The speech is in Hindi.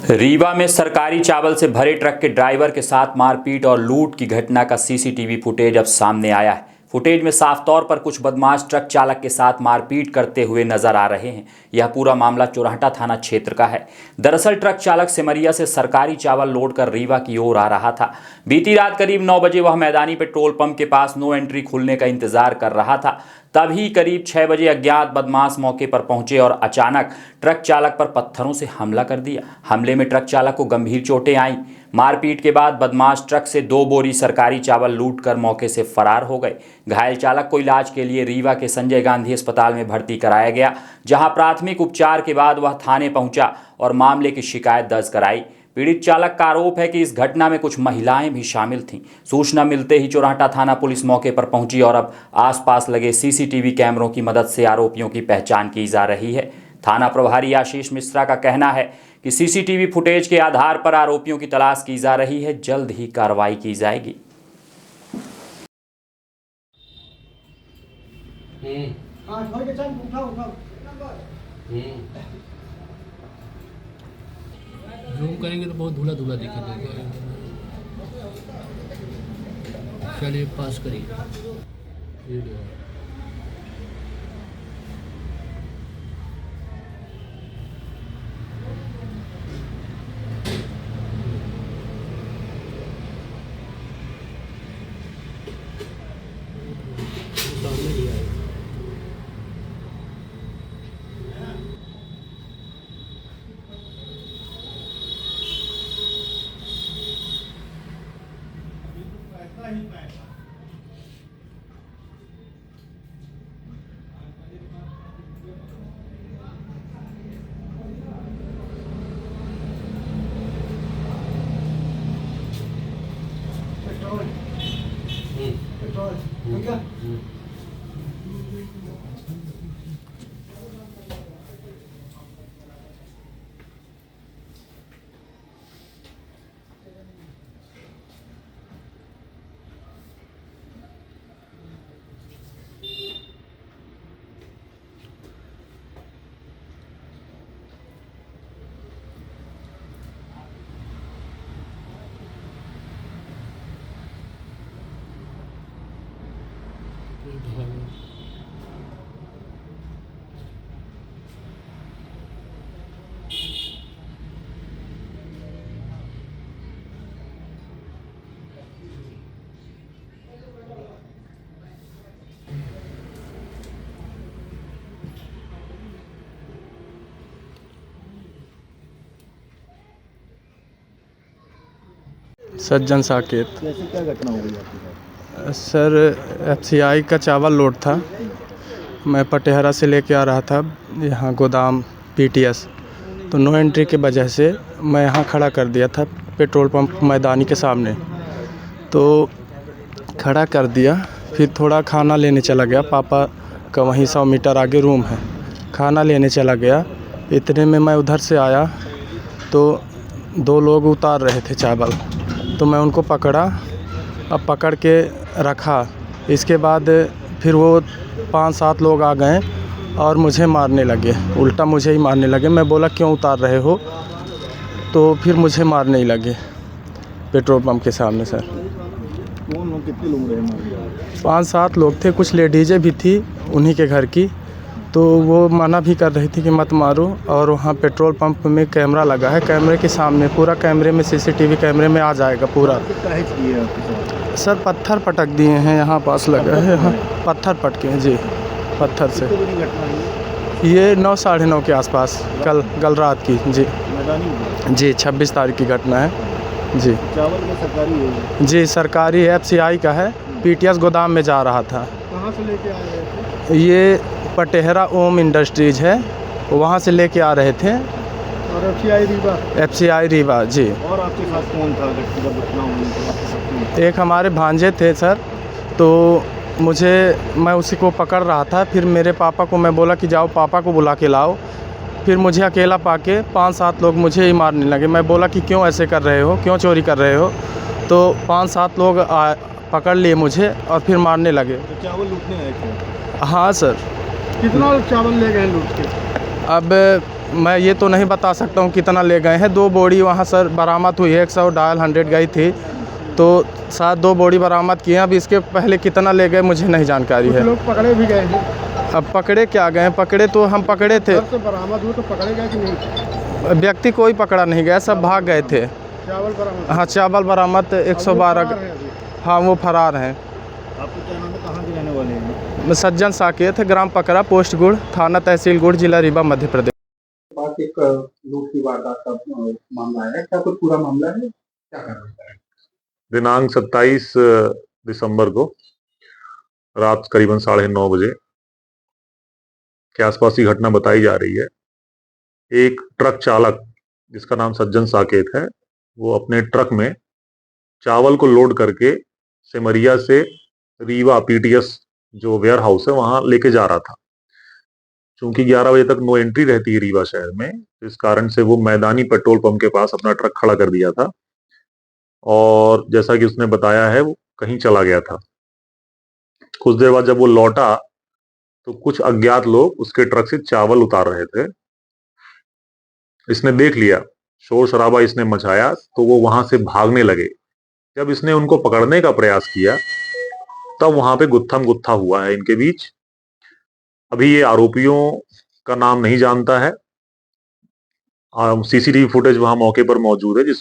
रीवा में सरकारी चावल से भरे ट्रक के ड्राइवर के साथ मारपीट और लूट की घटना का सीसीटीवी फुटेज अब सामने आया है। फुटेज में साफ तौर पर कुछ बदमाश ट्रक चालक के साथ मारपीट करते हुए नजर आ रहे हैं। यह पूरा मामला चोरहटा थाना क्षेत्र का है। दरअसल ट्रक चालक सिमरिया से सरकारी चावल लोड कर रीवा की ओर आ रहा था। बीती रात करीब 9 बजे वह मैदानी पेट्रोल पंप के पास नो एंट्री खुलने का इंतजार कर रहा था। तभी करीब 6 बजे अज्ञात बदमाश मौके पर पहुंचे और अचानक ट्रक चालक पर पत्थरों से हमला कर दिया। हमले में ट्रक चालक को गंभीर चोटें आईं। मारपीट के बाद बदमाश ट्रक से 2 बोरी सरकारी चावल लूटकर मौके से फरार हो गए। घायल चालक को इलाज के लिए रीवा के संजय गांधी अस्पताल में भर्ती कराया गया, जहां प्राथमिक उपचार के बाद वह थाने पहुंचा और मामले की शिकायत दर्ज कराई। पीड़ित चालक का आरोप है कि इस घटना में कुछ महिलाएं भी शामिल थीं। सूचना मिलते ही चोरहटा थाना पुलिस मौके पर पहुंची और अब आसपास लगे सीसीटीवी कैमरों की मदद से आरोपियों की पहचान की जा रही है। थाना प्रभारी आशीष मिश्रा का कहना है कि सीसीटीवी फुटेज के आधार पर आरोपियों की तलाश की जा रही है। जल्द ही कार्रवाई की जाएगी। जूम करेंगे तो बहुत धुला धुला दिखेगा। चलिए पास करिए। सामने ही आएगा। सज्जन साकेत। कैसे क्या घटना हो गई आपके साथ? सर एफसीआई का चावल लोड था। मैं पटेहरा से लेके आ रहा था यहाँ गोदाम पीटीएस, तो नो एंट्री की वजह से मैं यहाँ खड़ा कर दिया था पेट्रोल पंप मैदानी के सामने। तो खड़ा कर दिया, फिर थोड़ा खाना लेने चला गया। पापा का वहीं 100 मीटर आगे रूम है, खाना लेने चला गया। इतने में मैं उधर से आया तो 2 लोग उतार रहे थे चावल, तो मैं उनको पकड़ा। अब पकड़ के रखा। इसके बाद फिर वो 5-7 लोग आ गए और मुझे मारने लगे, उल्टा मुझे ही मारने लगे। मैं बोला क्यों उतार रहे हो, तो फिर मुझे मारने ही लगे पेट्रोल पंप के सामने। सर कौन लोग, कितने लोग रहे? 5-7 लोग थे, कुछ लेडीज़ें भी थी उन्हीं के घर की। तो वो मना भी कर रही थी कि मत मारो। और वहाँ पेट्रोल पंप में कैमरा लगा है, कैमरे के सामने पूरा कैमरे में सीसीटीवी कैमरे में आ जाएगा पूरा। काहे किए आपके साथ? सर पत्थर पटक दिए हैं, यहाँ पास लगा है, यहाँ पत्थर पटके हैं जी, पत्थर से। कितनी बड़ी घटना है ये 9 साढ़े 9 के आसपास कल रात की जी मैदानी में? जी 26 तारीख की घटना है जी। चावल का सरकारी है जी सरकारी एफसीआई का है। पीटीएस गोदाम में जा रहा था। कहाँ से लेके आ रहे थे? ये पटेहरा ओम इंडस्ट्रीज है, वहाँ से लेके आ रहे थे। और एफसीआई रीवा जी। और आपके साथ कौन था जब घटना हुई? एक हमारे भांजे थे सर, तो मैं उसी को पकड़ रहा था। फिर मेरे पापा को मैं बोला कि जाओ पापा को बुला के लाओ। फिर मुझे अकेला पाके 5-7 लोग मुझे ही मारने लगे। मैं बोला कि क्यों ऐसे कर रहे हो, क्यों चोरी कर रहे हो। तो 5-7 लोग पकड़ लिए मुझे और फिर मारने लगे। तो चावल लूटने आए थे? हाँ सर। कितना चावल ले गए लूट के? अब मैं ये तो नहीं बता सकता हूँ कितना ले गए हैं। 2 बोरी वहाँ सर बरामद हुई है, 100 डायल 100 गई थी, तो शायद 2 बोरी बरामद किए हैं। अब इसके पहले कितना ले गए मुझे नहीं जानकारी है। लोग पकड़े भी गए थे। अब पकड़े क्या गए हैं, पकड़े तो हम पकड़े थे, से बरामद हुए तो पकड़े गए कि नहीं? व्यक्ति कोई पकड़ा नहीं गया, सब भाग गए थे। चावल बरामद। हाँ चावल बरामद 112। हाँ वो फरार हैं। आपको क्या नाम है, कहाँ के रहने वाले हैं? सज्जन साकेत है, ग्राम पकड़ा, पोस्ट गुड़, थाना तहसील गुड़, जिला रीवा, मध्य प्रदेश। पास एक लूट की वारदात का मामला है, क्या कुछ पूरा मामला है, क्या कार्रवाई करें? दिनांक 27 दिसंबर को रात करीबन 9:30 बजे के आसपास की घटना बताई जा रही है। एक ट्रक चालक जिसका नाम सज्जन साकेत है, वो अपने ट्रक में चावल को लोड करके सिमरिया से रीवा पीटीएस जो वेयर हाउस है वहां लेके जा रहा था। चूंकि 11 बजे तक नो एंट्री रहती है रीवा शहर में, इस कारण से वो मैदानी पेट्रोल पंप के पास अपना ट्रक खड़ा कर दिया था और जैसा कि उसने बताया है वो कहीं चला गया था। कुछ देर बाद जब वो लौटा तो कुछ अज्ञात लोग उसके ट्रक से चावल उतार रहे थे। इसने देख लिया, शोर शराबा इसने मचाया तो वो वहां से भागने लगे। जब इसने उनको पकड़ने का प्रयास किया तब वहां पे गुत्थम गुत्था हुआ है इनके बीच। अभी ये आरोपियों का नाम नहीं जानता है। सीसीटीवी फुटेज वहां मौके पर मौजूद है, जिस